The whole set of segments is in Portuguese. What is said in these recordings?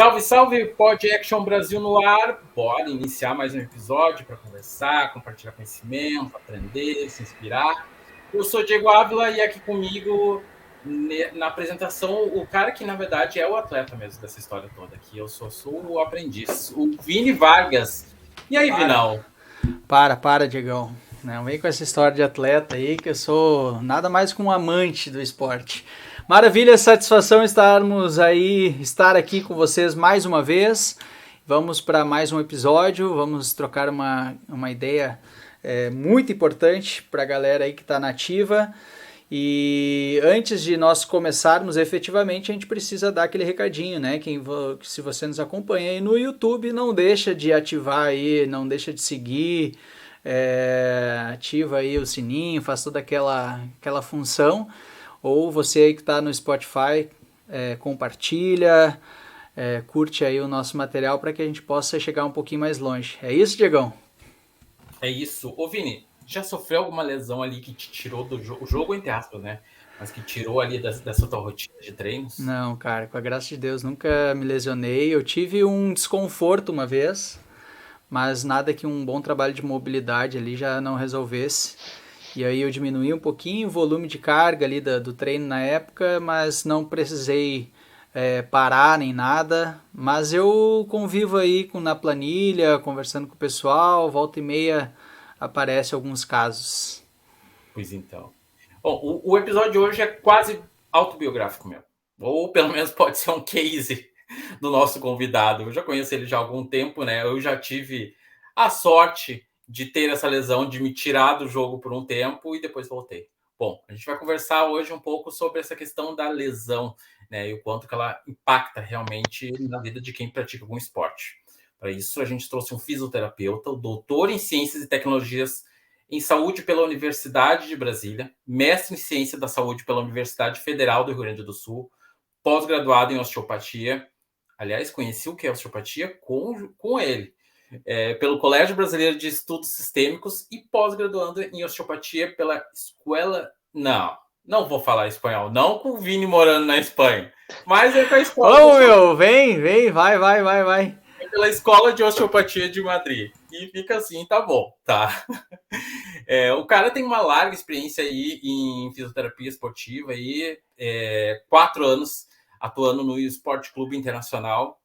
Salve, salve, Pod Action Brasil no ar. Bora iniciar mais um episódio para conversar, compartilhar conhecimento, aprender, se inspirar. Eu sou Diego Ávila e aqui comigo na apresentação o cara que na verdade é o atleta mesmo dessa história toda aqui. Eu sou o aprendiz, o Vini Vargas. E aí, Vinal? Para, Diegão. Não vem com essa história de atleta aí, que eu sou nada mais que um amante do esporte. Maravilha, satisfação estar aqui com vocês mais uma vez. Vamos para mais um episódio, vamos trocar uma ideia muito importante para a galera aí que está nativa. E antes de nós começarmos, efetivamente, a gente precisa dar aquele recadinho, né? Se você nos acompanha aí no YouTube, não deixa de ativar aí, não deixa de seguir, ativa aí o sininho, faz toda aquela função. Ou você aí que está no Spotify, compartilha, curte aí o nosso material para que a gente possa chegar um pouquinho mais longe. É isso, Diegão? É isso. Ô, Vini, já sofreu alguma lesão ali que te tirou do jogo, entre aspas, né? Mas que tirou ali dessa tua rotina de treinos? Não, cara, com a graça de Deus, nunca me lesionei. Eu tive um desconforto uma vez, mas nada que um bom trabalho de mobilidade ali já não resolvesse. E aí eu diminuí um pouquinho o volume de carga ali do treino na época, mas não precisei parar nem nada. Mas eu convivo aí na planilha, conversando com o pessoal, volta e meia aparece alguns casos. Pois então. Bom, o episódio de hoje é quase autobiográfico mesmo. Ou pelo menos pode ser um case do nosso convidado. Eu já conheço ele já há algum tempo, né? Eu já tive a sorte de ter essa lesão, de me tirar do jogo por um tempo e depois voltei. Bom, a gente vai conversar hoje um pouco sobre essa questão da lesão, né? E o quanto que ela impacta realmente na vida de quem pratica algum esporte. Para isso, a gente trouxe um fisioterapeuta, o doutor em Ciências e Tecnologias em Saúde pela Universidade de Brasília, mestre em Ciência da Saúde pela Universidade Federal do Rio Grande do Sul, pós-graduado em osteopatia. Aliás, conheci o que é osteopatia com ele. Pelo Colégio Brasileiro de Estudos Sistêmicos e pós-graduando em osteopatia pela Escola... Não vou falar espanhol, não com o Vini morando na Espanha, mas é com a escola... Ô, meu, vem, vai. Pela Escola de Osteopatia de Madrid. E fica assim, tá bom, tá? O cara tem uma larga experiência aí em fisioterapia esportiva, aí, 4 anos atuando no Esporte Clube Internacional.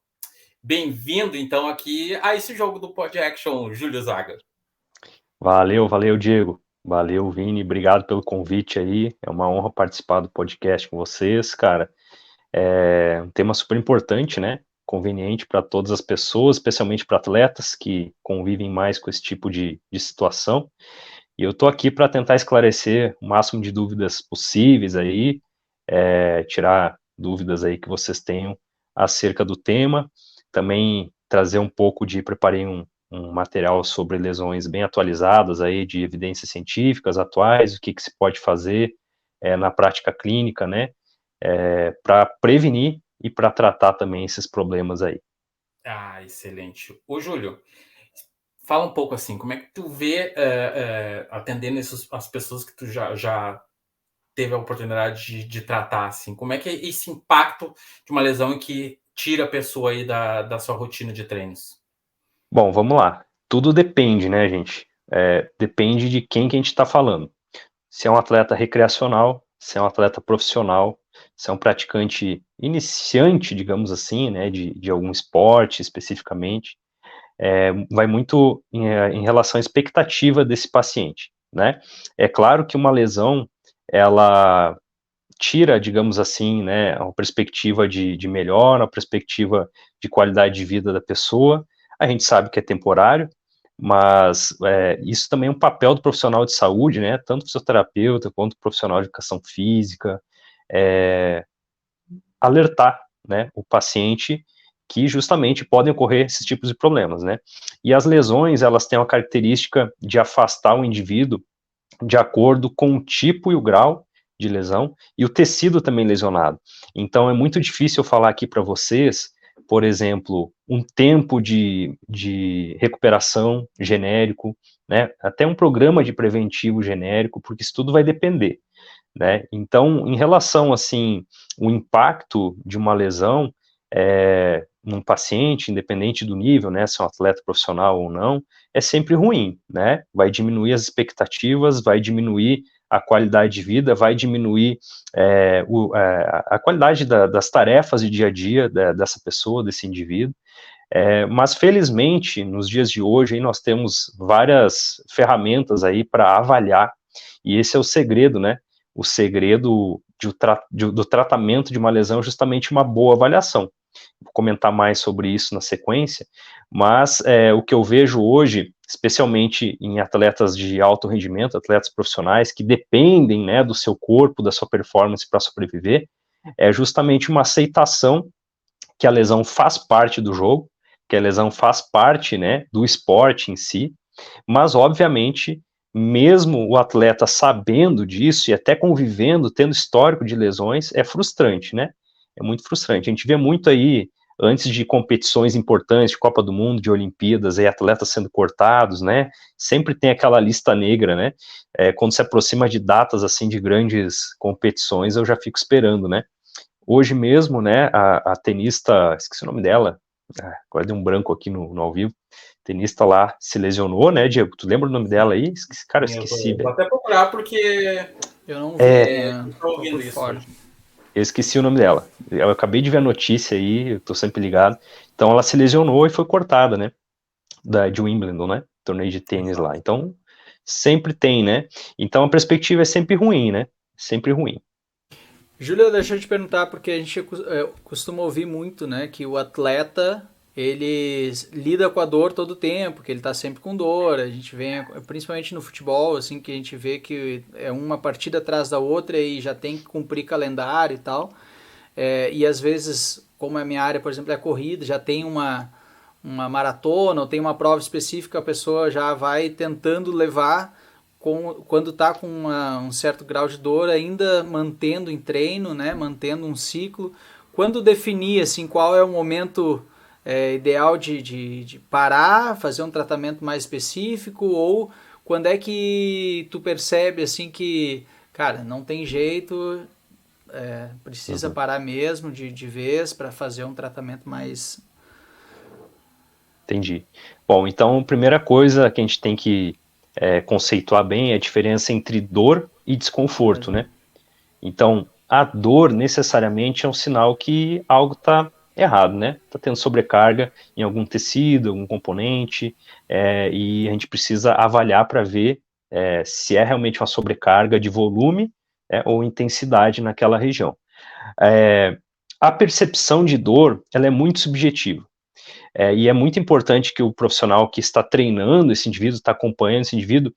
Bem-vindo, então, aqui a esse jogo do Pod Action, Júlio Zaga. Valeu, Diego. Valeu, Vini. Obrigado pelo convite aí. É uma honra participar do podcast com vocês, cara. É um tema super importante, né? Conveniente para todas as pessoas, especialmente para atletas que convivem mais com esse tipo de situação. E eu tô aqui para tentar esclarecer o máximo de dúvidas possíveis aí, tirar dúvidas aí que vocês tenham acerca do tema. Também trazer um pouco preparei um material sobre lesões bem atualizadas aí, de evidências científicas atuais, o que se pode fazer na prática clínica, né, para prevenir e para tratar também esses problemas aí. Ah, excelente. Ô, Júlio, fala um pouco assim, como é que tu vê atendendo as pessoas que tu já teve a oportunidade de tratar, assim, como é que é esse impacto de uma lesão que tira a pessoa aí da sua rotina de treinos? Bom, vamos lá. Tudo depende, né, gente? Depende de quem que a gente está falando. Se é um atleta recreacional, se é um atleta profissional, se é um praticante iniciante, digamos assim, né, de algum esporte especificamente, vai muito em relação à expectativa desse paciente, né? É claro que uma lesão, ela tira, digamos assim, né, uma perspectiva de melhora, uma perspectiva de qualidade de vida da pessoa. A gente sabe que é temporário, mas isso também é um papel do profissional de saúde, né, tanto fisioterapeuta quanto profissional de educação física, alertar, né, o paciente que justamente podem ocorrer esses tipos de problemas, né. E as lesões, elas têm uma característica de afastar o indivíduo de acordo com o tipo e o grau de lesão e o tecido também lesionado. Então é muito difícil eu falar aqui para vocês, por exemplo, um tempo de recuperação genérico, né, até um programa de preventivo genérico, porque isso tudo vai depender, né. Então, em relação, assim, o impacto de uma lesão, num paciente, independente do nível, né, se é um atleta profissional ou não, é sempre ruim, né? Vai diminuir as expectativas, vai diminuir a qualidade de vida, vai diminuir a qualidade das tarefas de dia a dia dessa pessoa, desse indivíduo. Mas felizmente, nos dias de hoje, aí nós temos várias ferramentas aí para avaliar, e esse é o segredo, né? O segredo do tratamento de uma lesão é justamente uma boa avaliação. Vou comentar mais sobre isso na sequência, mas o que eu vejo hoje, especialmente em atletas de alto rendimento, atletas profissionais que dependem, né, do seu corpo, da sua performance para sobreviver, é justamente uma aceitação que a lesão faz parte do jogo, que a lesão faz parte, né, do esporte em si, mas obviamente, mesmo o atleta sabendo disso e até convivendo, tendo histórico de lesões, é frustrante, né? É muito frustrante. A gente vê muito aí, antes de competições importantes, de Copa do Mundo, de Olimpíadas, aí atletas sendo cortados, né? Sempre tem aquela lista negra, né? Quando se aproxima de datas, assim, de grandes competições, eu já fico esperando, né? Hoje mesmo, né, a tenista, esqueci o nome dela, agora deu um branco aqui no ao vivo, tenista lá se lesionou, né, Diego? Tu lembra o nome dela aí? Cara, eu esqueci, Vou até procurar porque eu não vi, tô ouvindo isso. fora. Eu esqueci o nome dela. Eu acabei de ver a notícia aí, eu tô sempre ligado. Então ela se lesionou e foi cortada, né, de Wimbledon, né, torneio de tênis lá. Então sempre tem, né? Então a perspectiva é sempre ruim, né? Sempre ruim. Júlia, deixa eu te perguntar, porque a gente costuma ouvir muito, né, que o atleta, ele lida com a dor todo o tempo, que ele tá sempre com dor. A gente vê, principalmente no futebol, assim, que a gente vê que é uma partida atrás da outra e já tem que cumprir calendário e tal. E às vezes, como a minha área, por exemplo, é a corrida, já tem uma maratona ou tem uma prova específica, a pessoa já vai tentando levar quando está com um certo grau de dor, ainda mantendo em treino, né, mantendo um ciclo. Quando definir assim, qual é o momento ideal de parar, fazer um tratamento mais específico, ou quando é que tu percebe assim que, cara, não tem jeito, precisa parar mesmo de vez para fazer um tratamento mais... Entendi. Bom, então a primeira coisa que a gente tem que conceituar bem é a diferença entre dor e desconforto, né? Então, a dor necessariamente é um sinal que algo está errado, né? Está tendo sobrecarga em algum tecido, algum componente, e a gente precisa avaliar para ver se é realmente uma sobrecarga de volume ou intensidade naquela região. A percepção de dor, ela é muito subjetiva. E é muito importante que o profissional que está treinando esse indivíduo, está acompanhando esse indivíduo,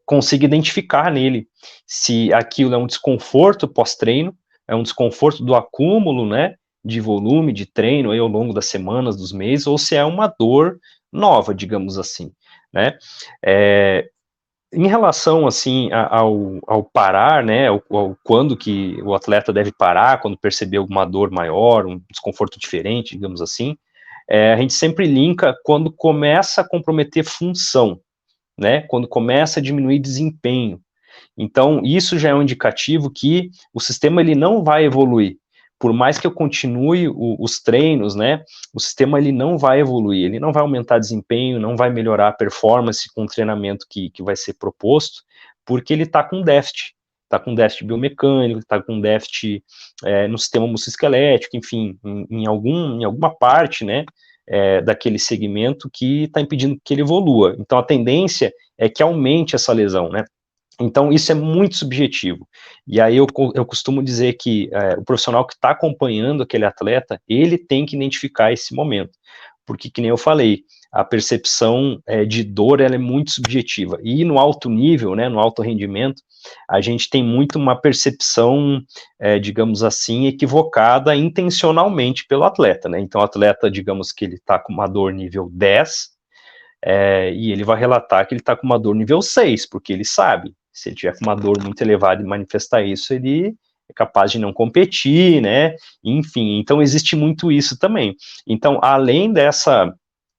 consiga identificar nele se aquilo é um desconforto pós-treino, é um desconforto do acúmulo, né, de volume de treino aí ao longo das semanas, dos meses, ou se é uma dor nova, digamos assim, né. Em relação, assim, ao parar, né, quando que o atleta deve parar, quando perceber alguma dor maior, um desconforto diferente, digamos assim, a gente sempre linka quando começa a comprometer função, né, quando começa a diminuir desempenho. Então, isso já é um indicativo que o sistema ele não vai evoluir. Por mais que eu continue os treinos, né, o sistema ele não vai evoluir, ele não vai aumentar desempenho, não vai melhorar a performance com o treinamento que vai ser proposto, porque ele está com déficit. Está com déficit biomecânico, está com déficit no sistema musculoesquelético, enfim, em alguma parte, né, daquele segmento que está impedindo que ele evolua. Então, a tendência é que aumente essa lesão, né? Então, isso é muito subjetivo. E aí eu costumo dizer que o profissional que está acompanhando aquele atleta, ele tem que identificar esse momento. Porque, que nem eu falei, a percepção de dor ela é muito subjetiva. E no alto nível, né, no alto rendimento, a gente tem muito uma percepção, digamos assim, equivocada intencionalmente pelo atleta, né? Então, o atleta, digamos que ele está com uma dor nível 10, e ele vai relatar que ele está com uma dor nível 6, porque ele sabe. Se ele tiver com uma dor muito elevada e manifestar isso, ele é capaz de não competir, né? Enfim, então existe muito isso também. Então, além dessa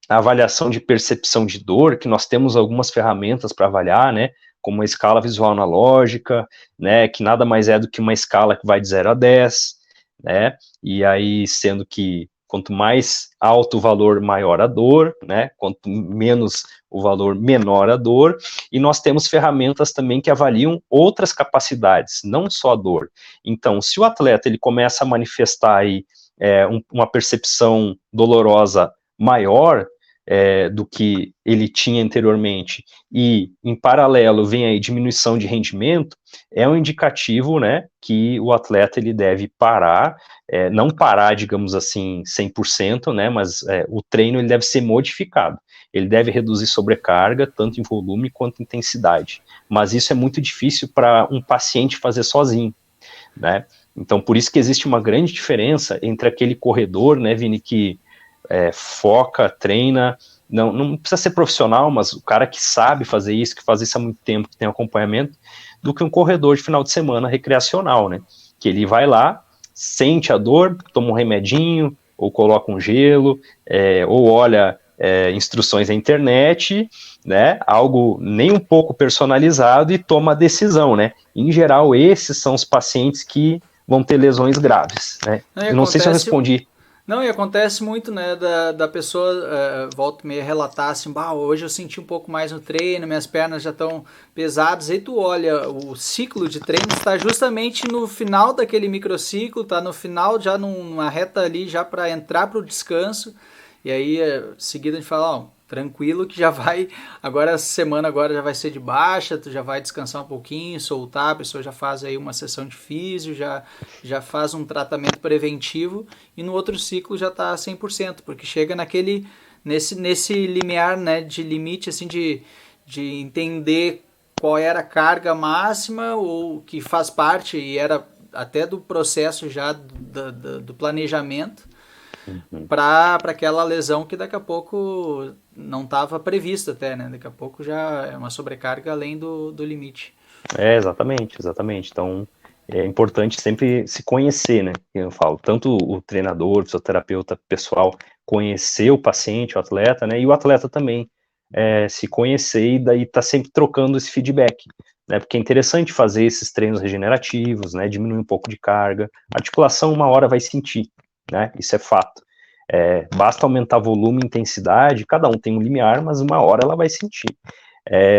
avaliação de percepção de dor, que nós temos algumas ferramentas para avaliar, né? Como a escala visual analógica, né? Que nada mais é do que uma escala que vai de 0 a 10, né? E aí, sendo que quanto mais alto o valor, maior a dor, né? Quanto menos o valor, menor a dor. E nós temos ferramentas também que avaliam outras capacidades, não só a dor. Então, se o atleta ele começa a manifestar aí, uma percepção dolorosa maior do que ele tinha anteriormente, e em paralelo vem aí diminuição de rendimento, é um indicativo, né, que o atleta ele deve parar, não parar, digamos assim, 100%, né, mas o treino ele deve ser modificado. Ele deve reduzir sobrecarga, tanto em volume quanto em intensidade. Mas isso é muito difícil para um paciente fazer sozinho, né? Então, por isso que existe uma grande diferença entre aquele corredor, né, Vini, que foca, treina, não precisa ser profissional, mas o cara que sabe fazer isso, que faz isso há muito tempo, que tem acompanhamento, do que um corredor de final de semana recreacional, né? Que ele vai lá, sente a dor, toma um remedinho, ou coloca um gelo, ou olha instruções na internet, né? Algo nem um pouco personalizado e toma a decisão, né? Em geral, esses são os pacientes que vão ter lesões graves, né? Eu não sei se eu respondi. Não, e acontece muito, né, da pessoa volta e meia relatar assim, hoje eu senti um pouco mais no treino, minhas pernas já estão pesadas, aí tu olha, o ciclo de treino está justamente no final daquele microciclo, tá no final, já numa reta ali, já para entrar para o descanso, e aí, seguida a gente fala, tranquilo que já vai, agora essa semana agora já vai ser de baixa, tu já vai descansar um pouquinho, soltar, a pessoa já faz aí uma sessão de físio, já faz um tratamento preventivo e no outro ciclo já tá 100%, porque chega nesse limiar, né, de limite, assim, de entender qual era a carga máxima ou que faz parte e era até do processo já do planejamento, para aquela lesão que daqui a pouco não estava prevista até, né? Daqui a pouco já é uma sobrecarga além do limite. Exatamente. Então, é importante sempre se conhecer, né? Eu falo, tanto o treinador, o fisioterapeuta pessoal, conhecer o paciente, o atleta, né? E o atleta também se conhecer e daí tá sempre trocando esse feedback, né? Porque é interessante fazer esses treinos regenerativos, né? Diminuir um pouco de carga. A articulação, uma hora vai sentir, né? Isso é fato. Basta aumentar volume e intensidade, cada um tem um limiar, mas uma hora ela vai sentir.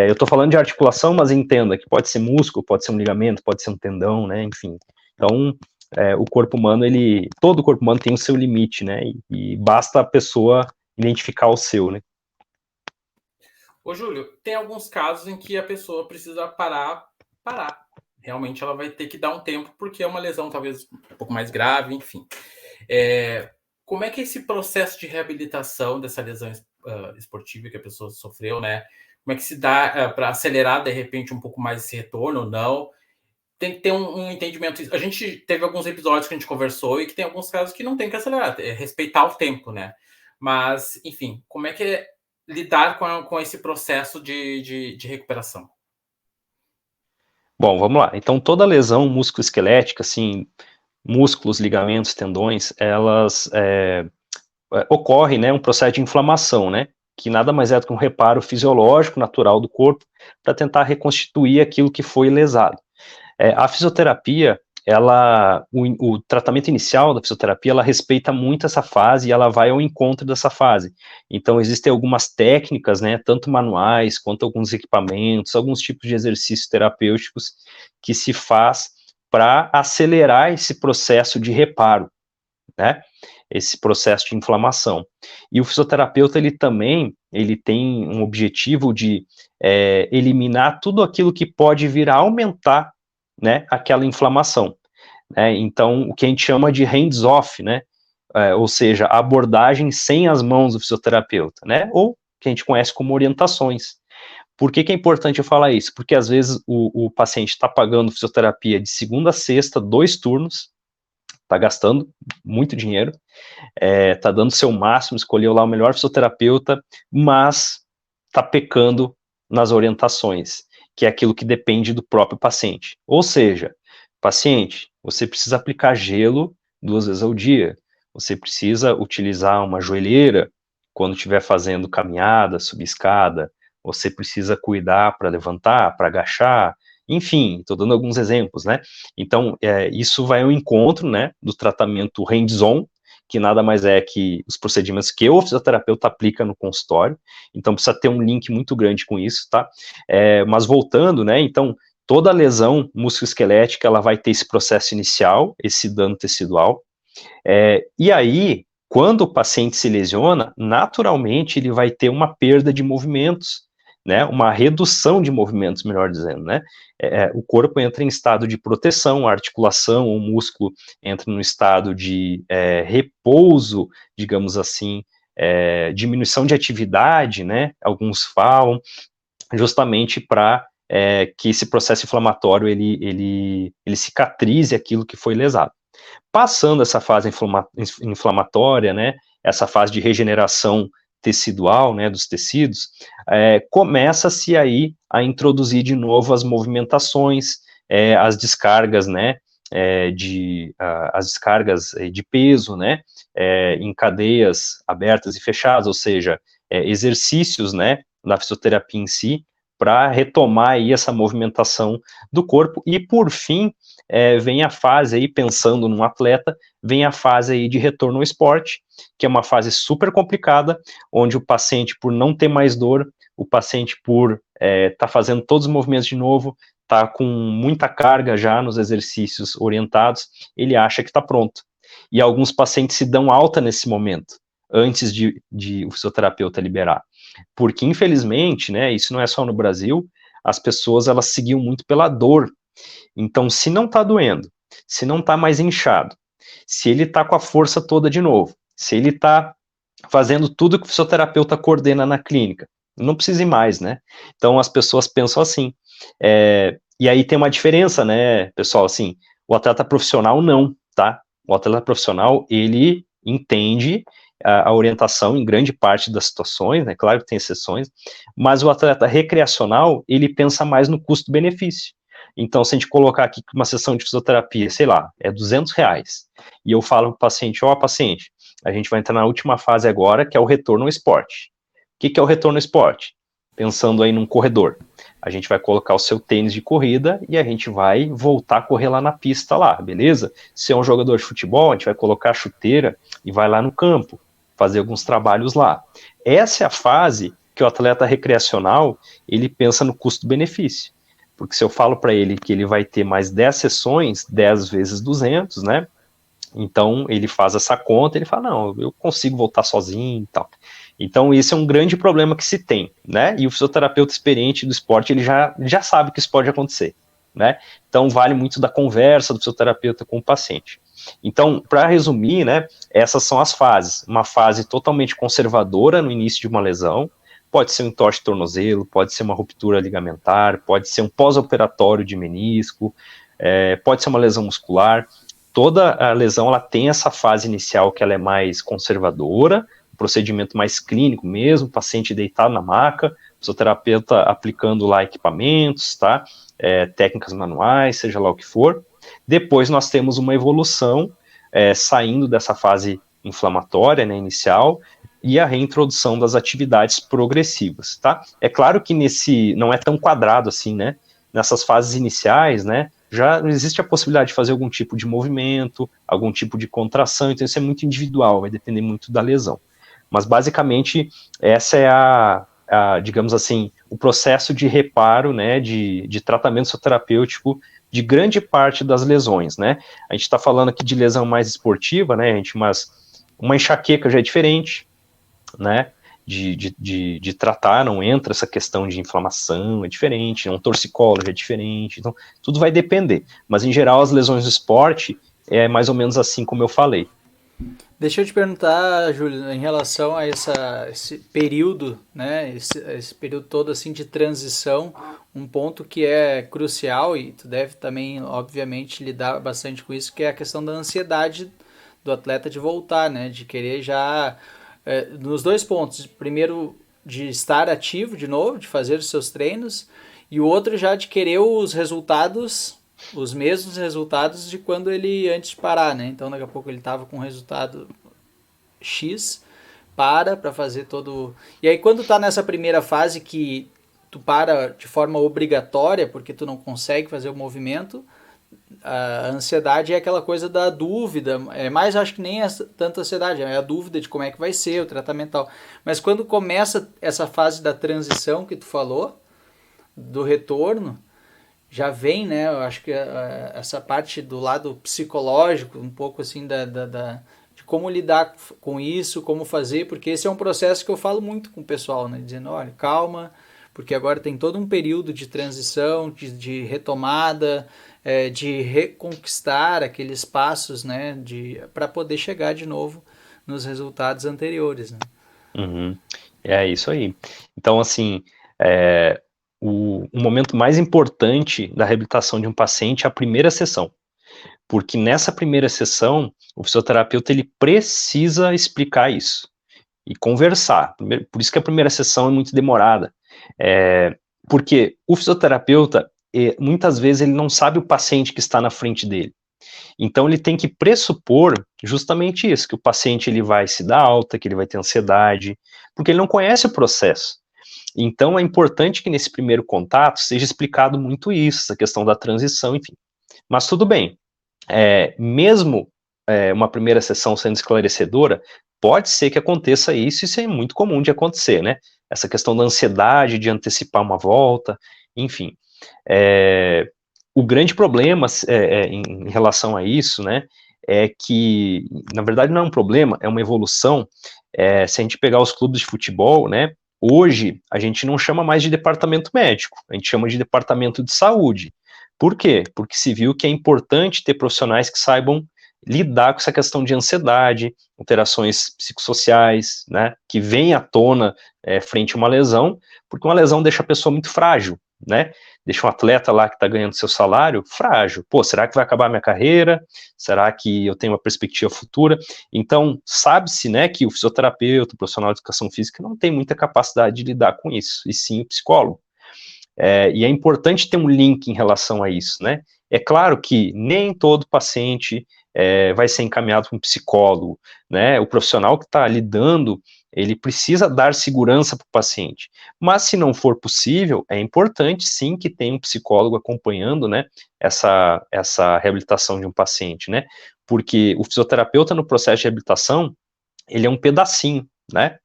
Eu estou falando de articulação, mas entenda que pode ser músculo, pode ser um ligamento, pode ser um tendão, né? Enfim. Então, o corpo humano, todo o corpo humano tem o seu limite, né? E basta a pessoa identificar o seu, né? Ô, Júlio, tem alguns casos em que a pessoa precisa parar. Realmente ela vai ter que dar um tempo, porque é uma lesão talvez um pouco mais grave, enfim. Como é que é esse processo de reabilitação dessa lesão esportiva que a pessoa sofreu, né? Como é que se dá para acelerar, de repente, um pouco mais esse retorno ou não? Tem que ter um entendimento. A gente teve alguns episódios que a gente conversou e que tem alguns casos que não tem que acelerar, respeitar o tempo, né? Mas, enfim, como é que é lidar com esse processo de recuperação? Bom, vamos lá. Então, toda lesão musculoesquelética, assim, músculos, ligamentos, tendões, elas ocorre, né, um processo de inflamação, né, que nada mais é do que um reparo fisiológico natural do corpo para tentar reconstituir aquilo que foi lesado. A fisioterapia, o tratamento inicial da fisioterapia, ela respeita muito essa fase e ela vai ao encontro dessa fase. Então, existem algumas técnicas, né, tanto manuais quanto alguns equipamentos, alguns tipos de exercícios terapêuticos que se faz para acelerar esse processo de reparo, né? Esse processo de inflamação. E o fisioterapeuta, ele tem um objetivo de eliminar tudo aquilo que pode vir a aumentar, né, aquela inflamação. Né? Então, o que a gente chama de hands-off, né? Ou seja, a abordagem sem as mãos do fisioterapeuta, né? Ou que a gente conhece como orientações. Por que é importante eu falar isso? Porque às vezes o paciente está pagando fisioterapia de segunda a sexta, 2 turnos, está gastando muito dinheiro, está dando seu máximo, escolheu lá o melhor fisioterapeuta, mas está pecando nas orientações, que é aquilo que depende do próprio paciente. Ou seja, paciente, você precisa aplicar gelo 2 vezes ao dia, você precisa utilizar uma joelheira quando estiver fazendo caminhada, subir escada, você precisa cuidar para levantar, para agachar, enfim, estou dando alguns exemplos, né? Então, isso vai ao encontro, né, do tratamento hands-on, que nada mais é que os procedimentos que o fisioterapeuta aplica no consultório, então precisa ter um link muito grande com isso, tá? Mas voltando, né, então, toda lesão musculoesquelética, ela vai ter esse processo inicial, esse dano tecidual, e aí, quando o paciente se lesiona, naturalmente ele vai ter uma perda de movimentos, né, uma redução de movimentos, melhor dizendo, né, o corpo entra em estado de proteção, a articulação, o músculo entra no estado de repouso, digamos assim, diminuição de atividade, né, alguns falam, justamente para que esse processo inflamatório ele cicatrize aquilo que foi lesado. Passando essa fase inflamatória, né, essa fase de regeneração tecidual, né, dos tecidos, começa-se aí a introduzir de novo as movimentações, as descargas, né, as descargas de peso, né, em cadeias abertas e fechadas, ou seja, exercícios, né, da fisioterapia em si, para retomar aí essa movimentação do corpo, e por fim, vem a fase aí, pensando num atleta, vem a fase aí de retorno ao esporte, que é uma fase super complicada, onde o paciente, por não ter mais dor, o paciente por tá fazendo todos os movimentos de novo, tá com muita carga já nos exercícios orientados, ele acha que está pronto. E alguns pacientes se dão alta nesse momento, antes de o fisioterapeuta liberar. Porque, infelizmente, né, isso não é só no Brasil, as pessoas, elas seguiam muito pela dor. Então, se não está doendo, se não está mais inchado, se ele está com a força toda de novo, se ele está fazendo tudo que o fisioterapeuta coordena na clínica, não precisa ir mais, né? Então, as pessoas pensam assim. E aí tem uma diferença, né, pessoal, assim, o atleta profissional não, tá? O atleta profissional, ele entende a orientação em grande parte das situações, né? Claro que tem exceções, mas o atleta recreacional, ele pensa mais no custo-benefício. Então, se a gente colocar aqui que uma sessão de fisioterapia, sei lá, é R$200, e eu falo para o paciente, paciente, a gente vai entrar na última fase agora, que é o retorno ao esporte. O que é o retorno ao esporte? Pensando aí num corredor. A gente vai colocar o seu tênis de corrida e a gente vai voltar a correr lá na pista lá, beleza? Se é um jogador de futebol, a gente vai colocar a chuteira e vai lá no campo, fazer alguns trabalhos lá. Essa é a fase que o atleta recreacional, ele pensa no custo-benefício. Porque se eu falo para ele que ele vai ter mais 10 sessões, 10 vezes 200, né? Então, ele faz essa conta, ele fala, não, eu consigo voltar sozinho e tal. Então, esse é um grande problema que se tem, né? E o fisioterapeuta experiente do esporte, ele já sabe que isso pode acontecer, né? Então, vale muito da conversa do fisioterapeuta com o paciente. Então, para resumir, né, essas são as fases. Uma fase totalmente conservadora no início de uma lesão, pode ser um entorse de tornozelo, pode ser uma ruptura ligamentar, pode ser um pós-operatório de menisco, pode ser uma lesão muscular. Toda a lesão, ela tem essa fase inicial que ela é mais conservadora, um procedimento mais clínico mesmo, paciente deitado na maca, fisioterapeuta aplicando lá equipamentos, tá? Técnicas manuais, seja lá o que for. Depois nós temos uma evolução, saindo dessa fase inflamatória, né, inicial, e a reintrodução das atividades progressivas, tá? É claro que não é tão quadrado assim, né? Nessas fases iniciais, né, já existe a possibilidade de fazer algum tipo de movimento, algum tipo de contração, então isso é muito individual, vai depender muito da lesão. Mas basicamente essa é digamos assim, o processo de reparo, né, de tratamento fisioterapêutico de grande parte das lesões, né? A gente está falando aqui de lesão mais esportiva, né, mas uma enxaqueca já é diferente, né, de tratar, não entra essa questão de inflamação, é diferente, um torcicolo já é diferente, então tudo vai depender, mas em geral as lesões do esporte é mais ou menos assim como eu falei. Deixa eu te perguntar, Júlio, em relação a esse período, né, esse período todo assim de transição, um ponto que é crucial e tu deve também, obviamente, lidar bastante com isso, que é a questão da ansiedade do atleta de voltar, né, de querer já, nos dois pontos, primeiro de estar ativo de novo, de fazer os seus treinos, e o outro já de querer os resultados, os mesmos resultados de quando ele antes de parar, né? Então daqui a pouco ele estava com um resultado X, para fazer todo... E aí quando tá nessa primeira fase que tu para de forma obrigatória porque tu não consegue fazer o movimento. A ansiedade é aquela coisa da dúvida, é mais, acho que nem é tanta ansiedade, é a dúvida de como é que vai ser o tratamento e tal. Mas quando começa essa fase da transição que tu falou, do retorno, já vem, né, eu acho que essa parte do lado psicológico, um pouco assim de como lidar com isso, como fazer, porque esse é um processo que eu falo muito com o pessoal, né, dizendo, olha, calma, porque agora tem todo um período de transição, de retomada, de reconquistar aqueles passos, né, para poder chegar de novo nos resultados anteriores, né. Uhum. É isso aí. Então, assim, o momento mais importante da reabilitação de um paciente é a primeira sessão, porque nessa primeira sessão, o fisioterapeuta ele precisa explicar isso e conversar. Por isso que a primeira sessão é muito demorada, porque o fisioterapeuta, muitas vezes, ele não sabe o paciente que está na frente dele. Então ele tem que pressupor justamente isso, que o paciente ele vai se dar alta, que ele vai ter ansiedade, porque ele não conhece o processo. Então é importante que nesse primeiro contato seja explicado muito isso, essa questão da transição, enfim. Mas tudo bem, mesmo uma primeira sessão sendo esclarecedora, pode ser que aconteça isso é muito comum de acontecer, né? Essa questão da ansiedade de antecipar uma volta, enfim. O grande problema em relação a isso, né, é que, na verdade, não é um problema, é uma evolução. Se a gente pegar os clubes de futebol, né, hoje a gente não chama mais de departamento médico, a gente chama de departamento de saúde. Por quê? Porque se viu que é importante ter profissionais que saibam lidar com essa questão de ansiedade, alterações psicossociais, né, que vêm à tona frente a uma lesão, porque uma lesão deixa a pessoa muito frágil, né, deixa um atleta lá que está ganhando seu salário frágil. Pô, será que vai acabar a minha carreira? Será que eu tenho uma perspectiva futura? Então, sabe-se, né, que o fisioterapeuta, o profissional de educação física não tem muita capacidade de lidar com isso, e sim o psicólogo. E é importante ter um link em relação a isso, né? É claro que nem todo paciente vai ser encaminhado para um psicólogo, né? O profissional que está lidando, ele precisa dar segurança para o paciente. Mas se não for possível, é importante sim que tenha um psicólogo acompanhando, né, essa reabilitação de um paciente, né? Porque o fisioterapeuta no processo de reabilitação, ele é um pedacinho, né?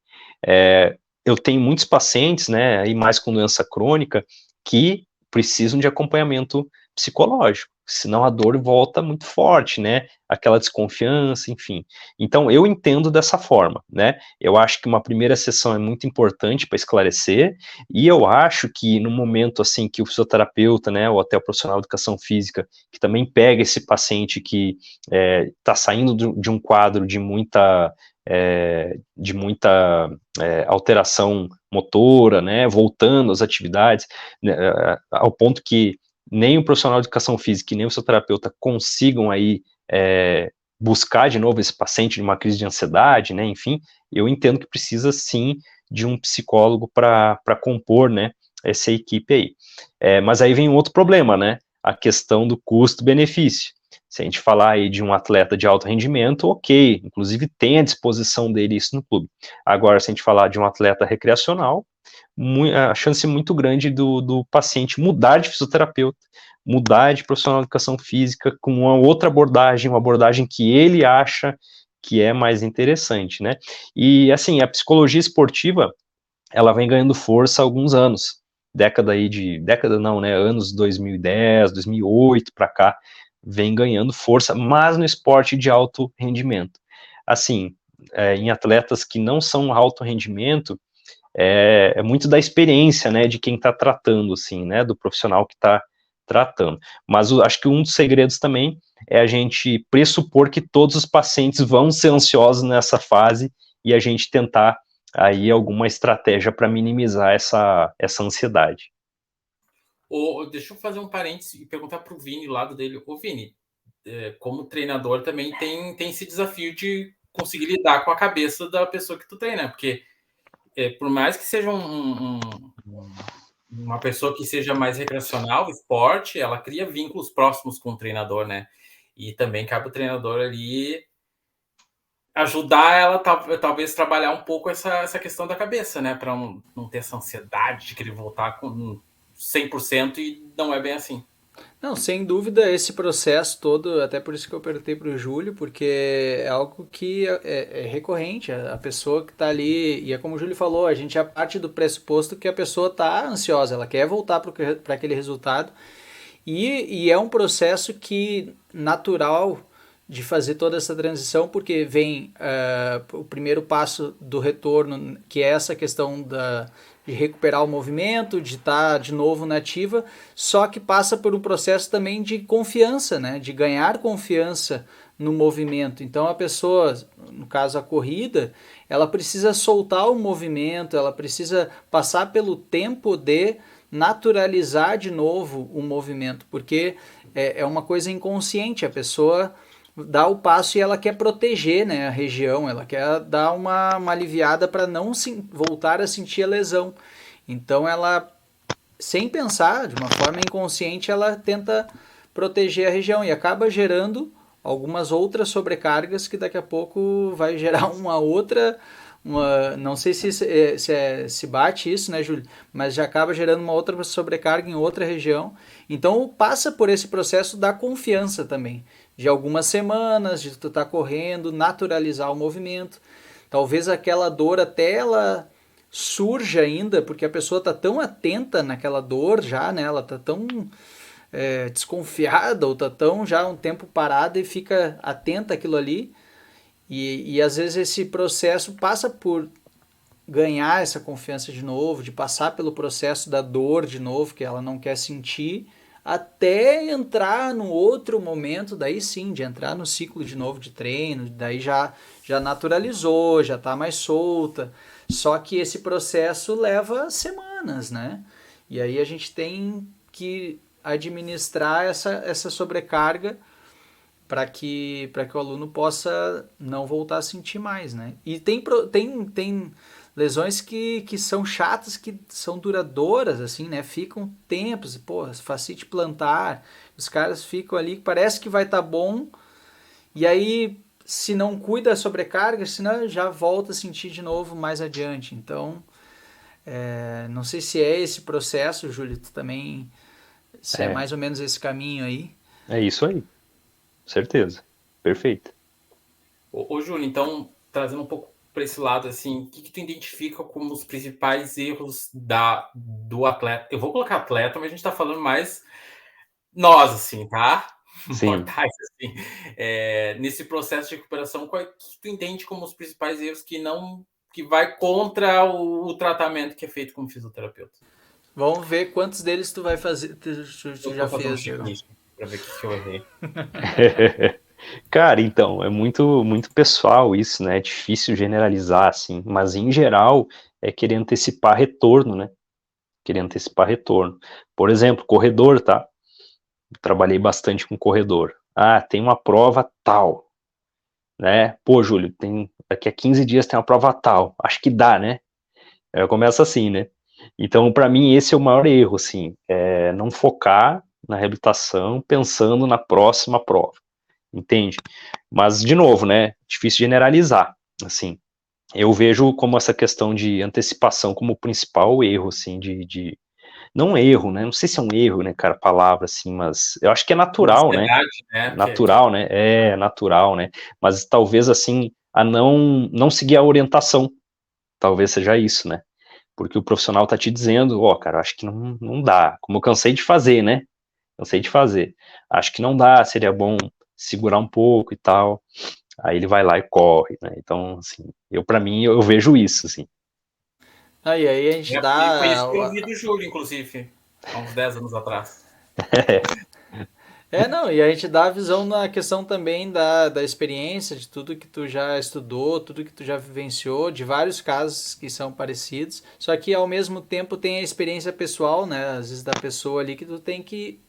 Eu tenho muitos pacientes, né, aí mais com doença crônica, que precisam de acompanhamento psicológico, senão a dor volta muito forte, né, aquela desconfiança, enfim. Então, eu entendo dessa forma, né, eu acho que uma primeira sessão é muito importante para esclarecer, e eu acho que no momento, assim, que o fisioterapeuta, né, ou até o profissional de educação física, que também pega esse paciente que está saindo de um quadro de muita alteração motora, né, voltando às atividades, né, ao ponto que nem o profissional de educação física e nem o fisioterapeuta consigam aí buscar de novo esse paciente de uma crise de ansiedade, né, enfim, eu entendo que precisa sim de um psicólogo para compor, né, essa equipe aí. Mas aí vem um outro problema, né, a questão do custo-benefício. Se a gente falar aí de um atleta de alto rendimento, ok, inclusive tem à disposição dele isso no clube. Agora, se a gente falar de um atleta recreacional, a chance muito grande do paciente mudar de fisioterapeuta, mudar de profissional de educação física com uma outra abordagem, uma abordagem que ele acha que é mais interessante, né? E, assim, a psicologia esportiva, ela vem ganhando força há alguns anos, década não, né, anos 2010, 2008 para cá, vem ganhando força, mas no esporte de alto rendimento. Assim, em atletas que não são alto rendimento, é muito da experiência, né, de quem está tratando, assim, né, do profissional que está tratando. Mas acho que um dos segredos também é a gente pressupor que todos os pacientes vão ser ansiosos nessa fase e a gente tentar aí alguma estratégia para minimizar essa ansiedade. Deixa eu fazer um parênteses e perguntar para o Vini, lado dele. Ô, Vini, como treinador também tem esse desafio de conseguir lidar com a cabeça da pessoa que tu treina, porque por mais que seja uma pessoa que seja mais recreacional, esporte, ela cria vínculos próximos com o treinador, né? E também cabe o treinador ali ajudar ela talvez trabalhar um pouco essa questão da cabeça, né? Para não ter essa ansiedade de querer voltar com 100% e não é bem assim. Não, sem dúvida, esse processo todo, até por isso que eu perguntei para o Júlio, porque é algo que é recorrente, a pessoa que está ali, e é como o Júlio falou, a gente já parte do pressuposto que a pessoa está ansiosa, ela quer voltar para aquele resultado, e é um processo que natural de fazer toda essa transição, porque vem o primeiro passo do retorno, que é essa questão de recuperar o movimento, de estar de novo na ativa, só que passa por um processo também de confiança, né? De ganhar confiança no movimento. Então a pessoa, no caso a corrida, ela precisa soltar o movimento, ela precisa passar pelo tempo de naturalizar de novo o movimento, porque é uma coisa inconsciente, a pessoa dá o passo e ela quer proteger, né, a região, ela quer dar uma aliviada para não voltar a sentir a lesão. Então ela, sem pensar, de uma forma inconsciente, ela tenta proteger a região e acaba gerando algumas outras sobrecargas que daqui a pouco vai gerar uma outra, não sei se bate isso, né, Júlio? Mas já acaba gerando uma outra sobrecarga em outra região. Então passa por esse processo da confiança também, de algumas semanas, de tu estar correndo, naturalizar o movimento. Talvez aquela dor até ela surja ainda, porque a pessoa está tão atenta naquela dor já, né? Ela está tão desconfiada ou está tão já um tempo parada e fica atenta àquilo ali. E às vezes esse processo passa por ganhar essa confiança de novo, de passar pelo processo da dor de novo, que ela não quer sentir, até entrar no outro momento, daí sim, de entrar no ciclo de novo de treino, daí já naturalizou, já está mais solta. Só que esse processo leva semanas, né? E aí a gente tem que administrar essa sobrecarga para que o aluno possa não voltar a sentir mais, né? E tem lesões que são chatas, que são duradouras, assim, né? Ficam tempos, pô, fascite plantar, os caras ficam ali, parece que vai estar bom, e aí, se não cuida da sobrecarga, senão já volta a sentir de novo mais adiante. Então, não sei se é esse processo, Júlio, tu também, se é É, mais ou menos esse caminho aí. é isso aí, certeza. Perfeito. Ô Júlio, então, trazendo um pouco para esse lado, assim, o que tu identifica como os principais erros do atleta? Eu vou colocar atleta, mas a gente está falando mais nós, assim, tá? Sim. Mortais, assim. Nesse processo de recuperação, qual é que tu entende como os principais erros que vai contra o tratamento que é feito como fisioterapeuta? Vamos ver quantos deles tu vai fazer, tu Eu já vou fazer um fez, Diego. checklist para ver o que eu errei. Cara, então, é muito, muito pessoal isso, né? É difícil generalizar, assim, mas em geral é querer antecipar retorno, né? Querer antecipar retorno. Por exemplo, corredor, tá? Trabalhei bastante com corredor. Ah, tem uma prova tal, né? Pô, Júlio, daqui a 15 dias tem uma prova tal. Acho que dá, né? Começa assim, né? Então, para mim, esse é o maior erro, assim, é não focar na reabilitação pensando na próxima prova, entende? Mas, de novo, né? Difícil generalizar, assim. Eu vejo como essa questão de antecipação como o principal erro, assim, não erro, né? Não sei se é um erro, né, cara, palavra, assim, mas eu acho que é Uma natural, né? ansiedade, né? Natural, né? É natural, né? Mas talvez, assim, a não seguir a orientação, talvez seja isso, né? Porque o profissional tá te dizendo, ó, cara, acho que não dá. Como eu cansei de fazer, né? Cansei de fazer. Acho que não dá, seria bom segurar um pouco e tal. Aí ele vai lá e corre, né? Então, assim, para mim, eu vejo isso, assim. Aí a gente Foi isso que eu dá. ouvi do Júlio, inclusive, há uns 10 anos atrás. Não, e a gente dá a visão na questão também da experiência, de tudo que tu já estudou, tudo que tu já vivenciou, de vários casos que são parecidos, só que ao mesmo tempo tem a experiência pessoal, né? Às vezes da pessoa ali que tu tem que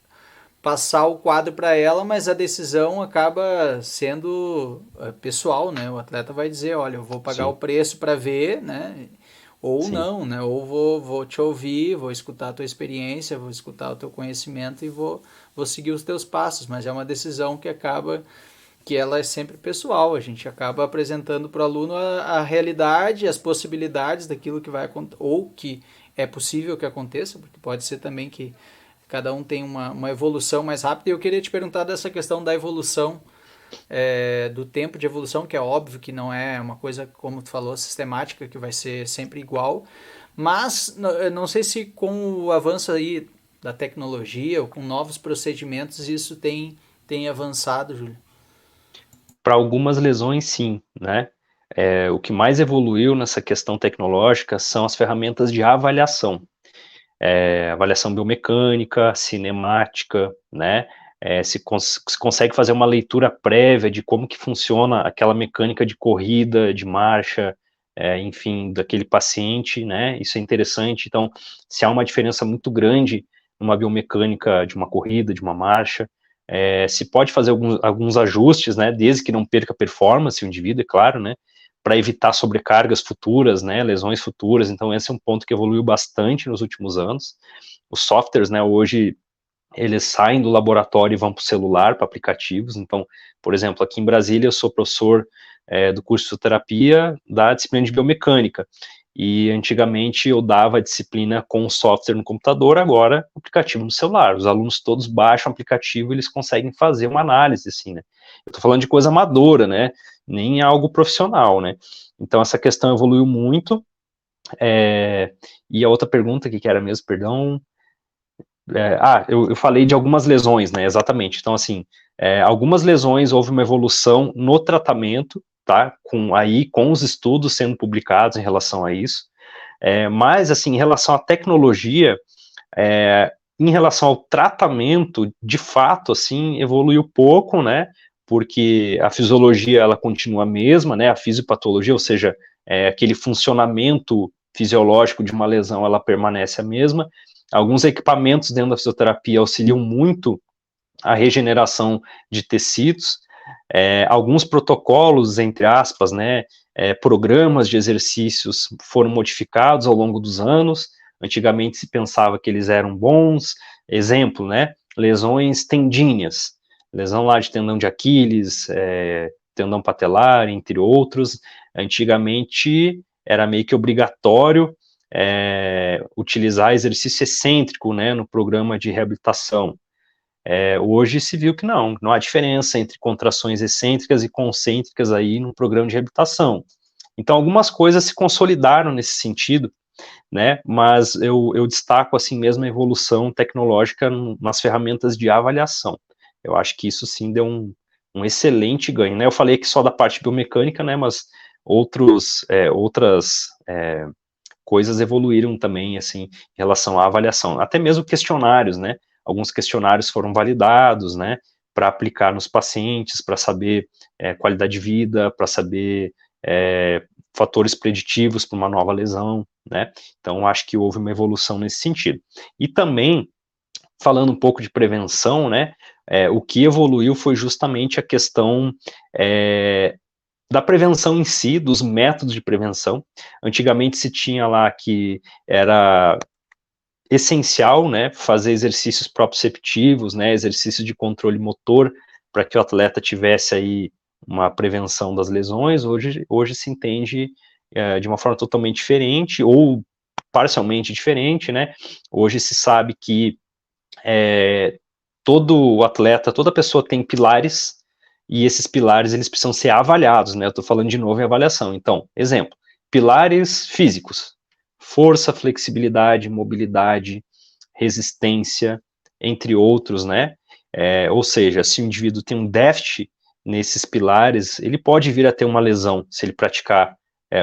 passar o quadro para ela, mas a decisão acaba sendo pessoal, né? O atleta vai dizer, olha, eu vou pagar o Sim, preço para ver, né? Ou sim. não, né? Ou vou te ouvir, vou escutar a tua experiência, vou escutar o teu conhecimento e vou seguir os teus passos, mas é uma decisão que acaba que ela é sempre pessoal, a gente acaba apresentando para o aluno a realidade, as possibilidades daquilo que vai acontecer, ou que é possível que aconteça, porque pode ser também que cada um tem uma evolução mais rápida. E eu queria te perguntar dessa questão da evolução, do tempo de evolução, que é óbvio que não é uma coisa, como tu falou, sistemática, que vai ser sempre igual, mas não sei se com o avanço aí da tecnologia ou com novos procedimentos isso tem avançado, Júlio. Para algumas lesões, sim, né? O que mais evoluiu nessa questão tecnológica são as ferramentas de avaliação. Avaliação biomecânica, cinemática, né? Se consegue fazer uma leitura prévia de como que funciona aquela mecânica de corrida, de marcha, enfim, daquele paciente, né? Isso é interessante. Então, se há uma diferença muito grande numa biomecânica de uma corrida, de uma marcha, se pode fazer alguns ajustes, né? Desde que não perca performance o indivíduo, é claro, né? Para evitar sobrecargas futuras, né, lesões futuras. Então esse é um ponto que evoluiu bastante nos últimos anos. Os softwares, né, hoje eles saem do laboratório e vão para o celular, para aplicativos. Então, por exemplo, aqui em Brasília eu sou professor do curso de fisioterapia da disciplina de biomecânica, e antigamente eu dava a disciplina com software no computador, agora aplicativo no celular. Os alunos todos baixam o aplicativo e eles conseguem fazer uma análise, assim, né. Eu estou falando de coisa amadora, né, nem algo profissional, né. Então essa questão evoluiu muito. E a outra pergunta que era mesmo, perdão. Eu falei de algumas lesões, né, exatamente. Então, assim, algumas lesões houve uma evolução no tratamento, tá, com os estudos sendo publicados em relação a isso, mas, assim, em relação à tecnologia, em relação ao tratamento, de fato, assim, evoluiu pouco, né, porque a fisiologia, ela continua a mesma, né, a fisiopatologia, ou seja, aquele funcionamento fisiológico de uma lesão, ela permanece a mesma. Alguns equipamentos dentro da fisioterapia auxiliam muito a regeneração de tecidos, alguns protocolos, entre aspas, né, programas de exercícios foram modificados ao longo dos anos. Antigamente se pensava que eles eram bons. Exemplo, né, lesões tendíneas, lesão lá de tendão de Aquiles, tendão patelar, entre outros. Antigamente era meio que obrigatório utilizar exercício excêntrico, né, no programa de reabilitação. Hoje se viu que não há diferença entre contrações excêntricas e concêntricas aí no programa de reabilitação. Então algumas coisas se consolidaram nesse sentido, né, mas eu destaco assim mesmo a evolução tecnológica nas ferramentas de avaliação. Eu acho que isso sim deu um excelente ganho, né. Eu falei aqui só da parte biomecânica, né, mas outras coisas evoluíram também, assim, em relação à avaliação. Até mesmo questionários, né? Alguns questionários foram validados, né? Para aplicar nos pacientes, para saber qualidade de vida, para saber fatores preditivos para uma nova lesão, né? Então, acho que houve uma evolução nesse sentido. E também, falando um pouco de prevenção, né? O que evoluiu foi justamente a questão da prevenção em si, dos métodos de prevenção. Antigamente se tinha lá que era essencial, né, fazer exercícios proprioceptivos, né, exercícios de controle motor, para que o atleta tivesse aí uma prevenção das lesões. Hoje se entende de uma forma totalmente diferente, ou parcialmente diferente, né. Hoje se sabe que todo atleta, toda pessoa tem pilares, e esses pilares eles precisam ser avaliados, né? Eu estou falando de novo em avaliação. Então, exemplo, pilares físicos: força, flexibilidade, mobilidade, resistência, entre outros, né? Ou seja, se o indivíduo tem um déficit nesses pilares, ele pode vir a ter uma lesão se ele praticar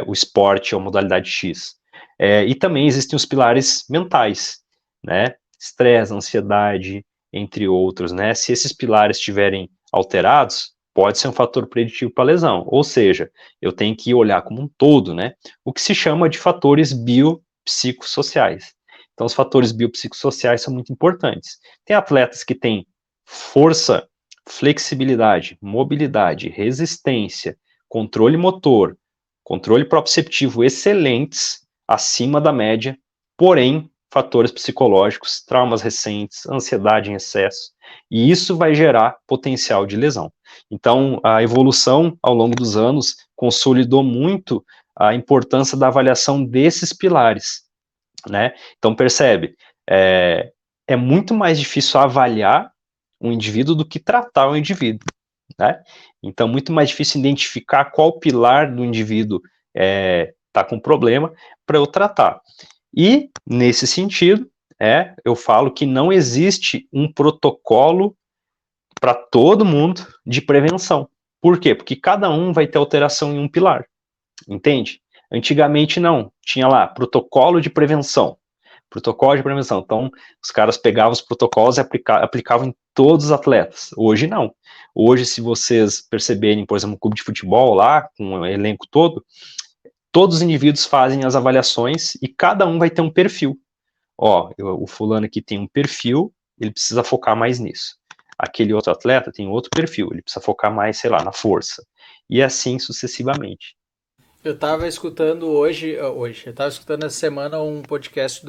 o esporte ou a modalidade X. E também existem os pilares mentais, né? Estresse, ansiedade, entre outros, né? Se esses pilares estiverem alterados, pode ser um fator preditivo para lesão. Ou seja, eu tenho que olhar como um todo, né? O que se chama de fatores biopsicossociais. Então, os fatores biopsicossociais são muito importantes. Tem atletas que têm força, flexibilidade, mobilidade, resistência, controle motor, controle proprioceptivo excelentes, acima da média, porém fatores psicológicos, traumas recentes, ansiedade em excesso, e isso vai gerar potencial de lesão. Então, a evolução ao longo dos anos consolidou muito a importância da avaliação desses pilares, né? Então, percebe, é muito mais difícil avaliar um indivíduo do que tratar o indivíduo, né? Então, muito mais difícil identificar qual pilar do indivíduo está com problema para eu tratar. E, nesse sentido, eu falo que não existe um protocolo para todo mundo de prevenção. Por quê? Porque cada um vai ter alteração em um pilar, entende? Antigamente não, tinha lá protocolo de prevenção. Protocolo de prevenção. Então, os caras pegavam os protocolos e aplicavam em todos os atletas. Hoje não. Hoje, se vocês perceberem, por exemplo, um clube de futebol lá, com o elenco todo, todos os indivíduos fazem as avaliações e cada um vai ter um perfil. O fulano aqui tem um perfil, ele precisa focar mais nisso. Aquele outro atleta tem outro perfil, ele precisa focar mais, sei lá, na força. E assim sucessivamente. Eu estava escutando eu estava escutando essa semana um podcast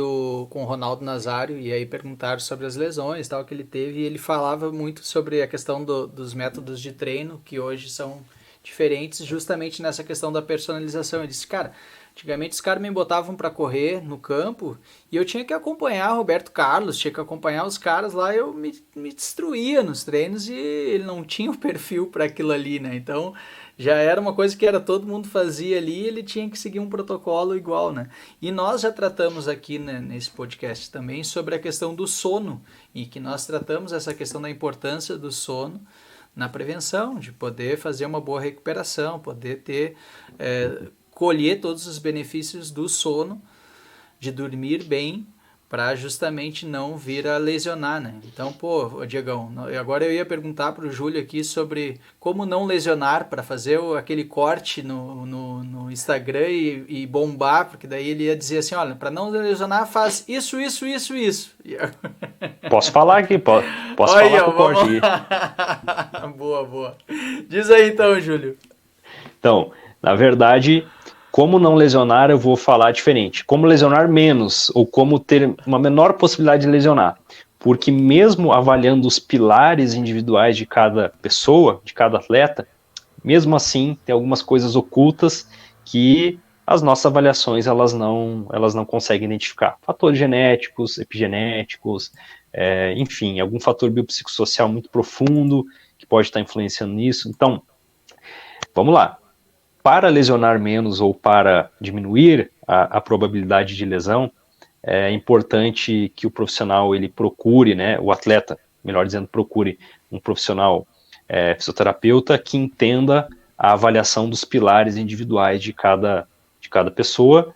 com o Ronaldo Nazário, e aí perguntaram sobre as lesões tal que ele teve, e ele falava muito sobre a questão dos métodos de treino, que hoje são diferentes justamente nessa questão da personalização. Ele disse, cara, antigamente os caras me botavam para correr no campo e eu tinha que acompanhar o Roberto Carlos, tinha que acompanhar os caras lá, eu me destruía nos treinos e ele não tinha o perfil para aquilo ali, né? Então já era uma coisa que todo mundo fazia ali, ele tinha que seguir um protocolo igual, né? E nós já tratamos aqui, né, nesse podcast também sobre a questão do sono, e que nós tratamos essa questão da importância do sono na prevenção, de poder fazer uma boa recuperação, poder colher todos os benefícios do sono, de dormir bem, para justamente não vir a lesionar, né? Então, Diegão, agora eu ia perguntar para o Júlio aqui sobre como não lesionar, para fazer aquele corte no Instagram e bombar, porque daí ele ia dizer assim, olha, para não lesionar faz isso. Posso falar aqui, posso falar com o corte aqui. Boa. Diz aí então, Júlio. Então, na verdade, como não lesionar, eu vou falar diferente. Como lesionar menos, ou como ter uma menor possibilidade de lesionar. Porque mesmo avaliando os pilares individuais de cada pessoa, de cada atleta, mesmo assim, tem algumas coisas ocultas que as nossas avaliações elas não conseguem identificar. Fatores genéticos, epigenéticos, enfim, algum fator biopsicossocial muito profundo que pode estar influenciando nisso. Então, vamos lá. Para lesionar menos ou para diminuir a probabilidade de lesão, é importante que o profissional ele procure, né, o atleta, melhor dizendo, procure um profissional fisioterapeuta que entenda a avaliação dos pilares individuais de cada pessoa.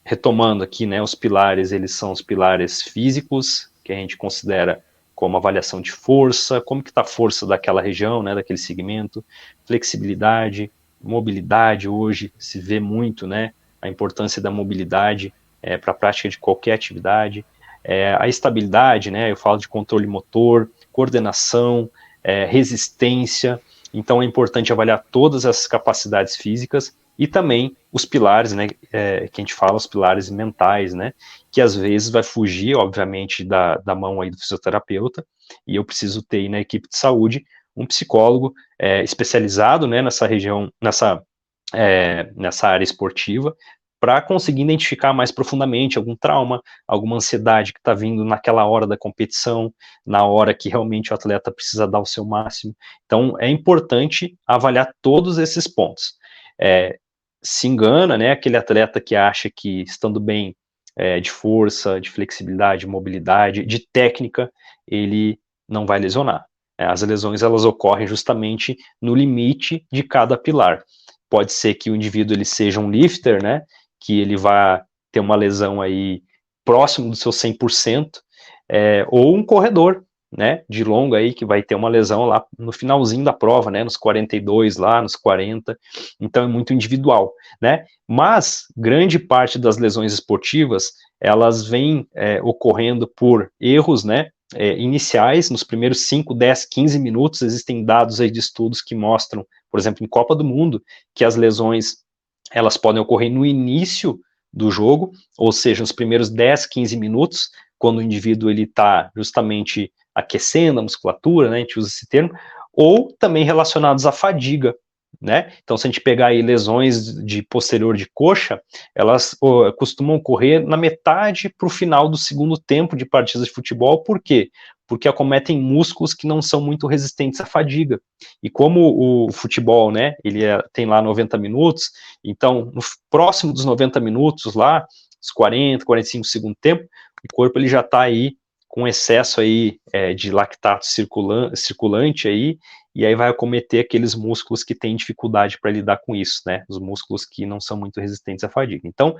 Retomando aqui, né, os pilares, eles são os pilares físicos, que a gente considera como avaliação de força, como que está a força daquela região, né, daquele segmento, flexibilidade, mobilidade. Hoje se vê muito, né, a importância da mobilidade para a prática de qualquer atividade, a estabilidade, né, eu falo de controle motor, coordenação, resistência. Então é importante avaliar todas essas capacidades físicas e também os pilares, né, que a gente fala, os pilares mentais, né, que às vezes vai fugir, obviamente, da mão aí do fisioterapeuta, e eu preciso ter aí na equipe de saúde um psicólogo especializado, né, nessa região, nessa área esportiva, para conseguir identificar mais profundamente algum trauma, alguma ansiedade que está vindo naquela hora da competição, na hora que realmente o atleta precisa dar o seu máximo. Então, é importante avaliar todos esses pontos. Se engana, né, aquele atleta que acha que estando bem de força, de flexibilidade, de mobilidade, de técnica, ele não vai lesionar. As lesões, elas ocorrem justamente no limite de cada pilar. Pode ser que o indivíduo ele seja um lifter, né, que ele vai ter uma lesão aí próximo do seu 100%, ou um corredor, né, de longa aí, que vai ter uma lesão lá no finalzinho da prova, né, nos 42 lá, nos 40, então é muito individual, né, mas grande parte das lesões esportivas, elas vêm ocorrendo por erros, né, iniciais, nos primeiros 5, 10, 15 minutos, existem dados aí de estudos que mostram, por exemplo, em Copa do Mundo, que as lesões, elas podem ocorrer no início do jogo, ou seja, nos primeiros 10, 15 minutos, quando o indivíduo está justamente aquecendo a musculatura, né, a gente usa esse termo, ou também relacionados à fadiga, né? Então, se a gente pegar aí lesões de posterior de coxa, elas costumam ocorrer na metade para o final do segundo tempo de partidas de futebol. Por quê? Porque acometem músculos que não são muito resistentes à fadiga. E como o futebol, né, ele tem lá 90 minutos, então, no próximo dos 90 minutos lá, os 40, 45 do segundo tempo, o corpo ele já está aí com excesso aí de lactato circulante aí, e aí vai acometer aqueles músculos que têm dificuldade para lidar com isso, né? Os músculos que não são muito resistentes à fadiga. Então,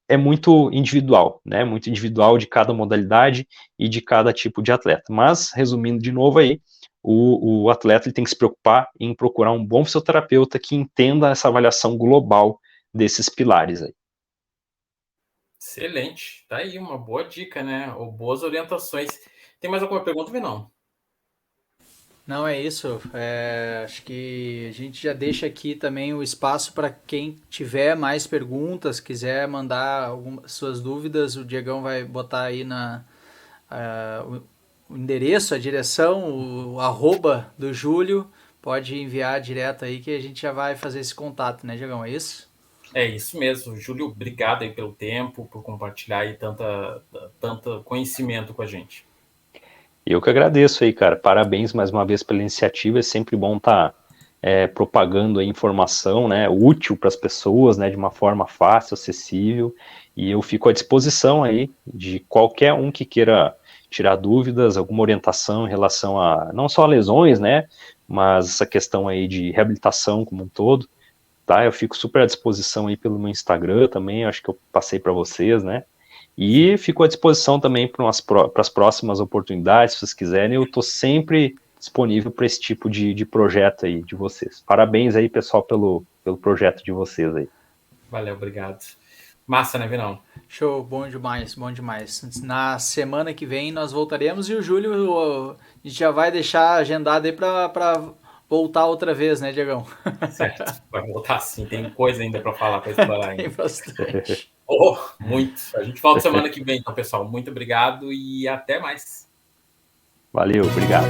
é muito individual, né? Muito individual de cada modalidade e de cada tipo de atleta. Mas, resumindo de novo aí, o atleta ele tem que se preocupar em procurar um bom fisioterapeuta que entenda essa avaliação global desses pilares aí. Excelente. Tá aí uma boa dica, né? Ou boas orientações. Tem mais alguma pergunta, Vinão? Não, é isso. Acho que a gente já deixa aqui também o espaço para quem tiver mais perguntas, quiser mandar algumas suas dúvidas, o Diegão vai botar aí o endereço, a direção, o arroba do Júlio. Pode enviar direto aí que a gente já vai fazer esse contato, né, Diegão? É isso? É isso mesmo. Júlio, obrigado aí pelo tempo, por compartilhar aí tanto conhecimento com a gente. Eu que agradeço aí, cara. Parabéns mais uma vez pela iniciativa. É sempre bom estar propagando a informação, né, útil para as pessoas, né, de uma forma fácil, acessível. E eu fico à disposição aí de qualquer um que queira tirar dúvidas, alguma orientação em relação a não só a lesões, né, mas essa questão aí de reabilitação como um todo, tá? Eu fico super à disposição aí pelo meu Instagram também. Acho que eu passei para vocês, né? E fico à disposição também para as próximas oportunidades, se vocês quiserem. Eu estou sempre disponível para esse tipo de projeto aí de vocês. Parabéns aí, pessoal, pelo projeto de vocês aí. Valeu, obrigado. Massa, né, Vinão? Show, bom demais, bom demais. Na semana que vem nós voltaremos e o Júlio a gente já vai deixar agendado aí para voltar outra vez, né, Diegão? Certo, vai voltar sim. Tem coisa ainda para falar, para explorar ainda. Tem bastante. Oh, muito. A gente volta semana que vem, então, pessoal. Muito obrigado e até mais. Valeu, obrigado.